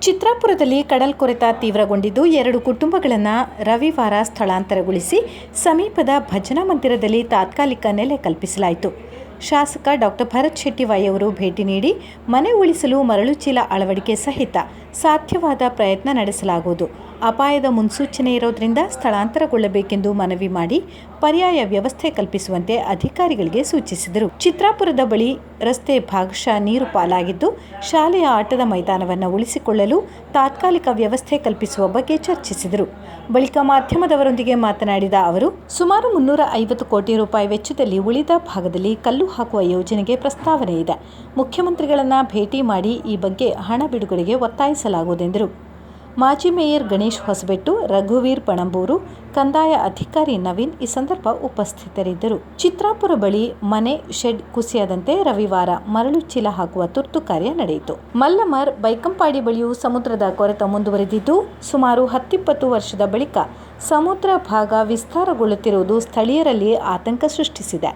ಚಿತ್ರಾಪುರದಲ್ಲಿ ಕಡಲ್ಕೊರೆತ ತೀವ್ರಗೊಂಡಿದ್ದು 2 ಕುಟುಂಬಗಳನ್ನು ರವಿವಾರ ಸ್ಥಳಾಂತರಗೊಳಿಸಿ ಸಮೀಪದ ಭಜನಾ ಮಂದಿರದಲ್ಲಿ ತಾತ್ಕಾಲಿಕ ನೆಲೆ ಕಲ್ಪಿಸಲಾಯಿತು. ಶಾಸಕ ಡಾಕ್ಟರ್ ಭರತ್ ಶೆಟ್ಟಿ ವೈ ಅವರು ಭೇಟಿ ನೀಡಿ ಮನೆ ಉಳಿಸಲು ಮರಳು ಚೀಲ ಅಳವಡಿಕೆ ಸಹಿತ ಸಾಧ್ಯವಾದ ಪ್ರಯತ್ನ ನಡೆಸಲಾಗುವುದು. ಅಪಾಯದ ಮುನ್ಸೂಚನೆ ಇರೋದ್ರಿಂದ ಸ್ಥಳಾಂತರಗೊಳ್ಳಬೇಕೆಂದು ಮನವಿ ಮಾಡಿ ಪರ್ಯಾಯ ವ್ಯವಸ್ಥೆ ಕಲ್ಪಿಸುವಂತೆ ಅಧಿಕಾರಿಗಳಿಗೆ ಸೂಚಿಸಿದರು. ಚಿತ್ರಾಪುರದ ಬಳಿ ರಸ್ತೆ ಭಾಗಶಃ ನೀರು ಪಾಲಾಗಿದ್ದು, ಶಾಲೆಯ ಆಟದ ಮೈದಾನವನ್ನು ಉಳಿಸಿಕೊಳ್ಳಲು ತಾತ್ಕಾಲಿಕ ವ್ಯವಸ್ಥೆ ಕಲ್ಪಿಸುವ ಬಗ್ಗೆ ಚರ್ಚಿಸಿದರು. ಬಳಿಕ ಮಾಧ್ಯಮದವರೊಂದಿಗೆ ಮಾತನಾಡಿದ ಅವರು, ಸುಮಾರು 350 ಕೋಟಿ ರೂಪಾಯಿ ವೆಚ್ಚದಲ್ಲಿ ಉಳಿದ ಭಾಗದಲ್ಲಿ ಕಲ್ಲು ಹಾಕುವ ಯೋಜನೆಗೆ ಪ್ರಸ್ತಾವನೆ ಇದೆ. ಮುಖ್ಯಮಂತ್ರಿಗಳನ್ನು ಭೇಟಿ ಮಾಡಿ ಈ ಬಗ್ಗೆ ಹಣ ಬಿಡುಗಡೆಗೆ ಒತ್ತಾಯಿಸಲಾಗುವುದೆಂದರು. ಮಾಜಿ ಮೇಯರ್ ಗಣೇಶ್ ಹೊಸಬೆಟ್ಟು, ರಘುವೀರ್ ಪಣಂಬೂರು, ಕಂದಾಯ ಅಧಿಕಾರಿ ನವೀನ್ ಈ ಸಂದರ್ಭ ಉಪಸ್ಥಿತರಿದ್ದರು. ಚಿತ್ರಾಪುರ ಬಳಿ ಮನೆ ಶೆಡ್ ಕುಸಿಯದಂತೆ ರವಿವಾರ ಮರಳು ಚೀಲ ಹಾಕುವ ತುರ್ತು ಕಾರ್ಯ ನಡೆಯಿತು. ಮಲ್ಲಮರ್ ಬೈಕಂಪಾಡಿ ಬಳಿಯೂ ಸಮುದ್ರದ ಕೊರೆತ ಮುಂದುವರೆದಿದ್ದು, ಸುಮಾರು 10-20 ವರ್ಷದ ಬಳಿಕ ಸಮುದ್ರ ಭಾಗ ವಿಸ್ತಾರಗೊಳ್ಳುತ್ತಿರುವುದು ಸ್ಥಳೀಯರಲ್ಲಿ ಆತಂಕ ಸೃಷ್ಟಿಸಿದೆ.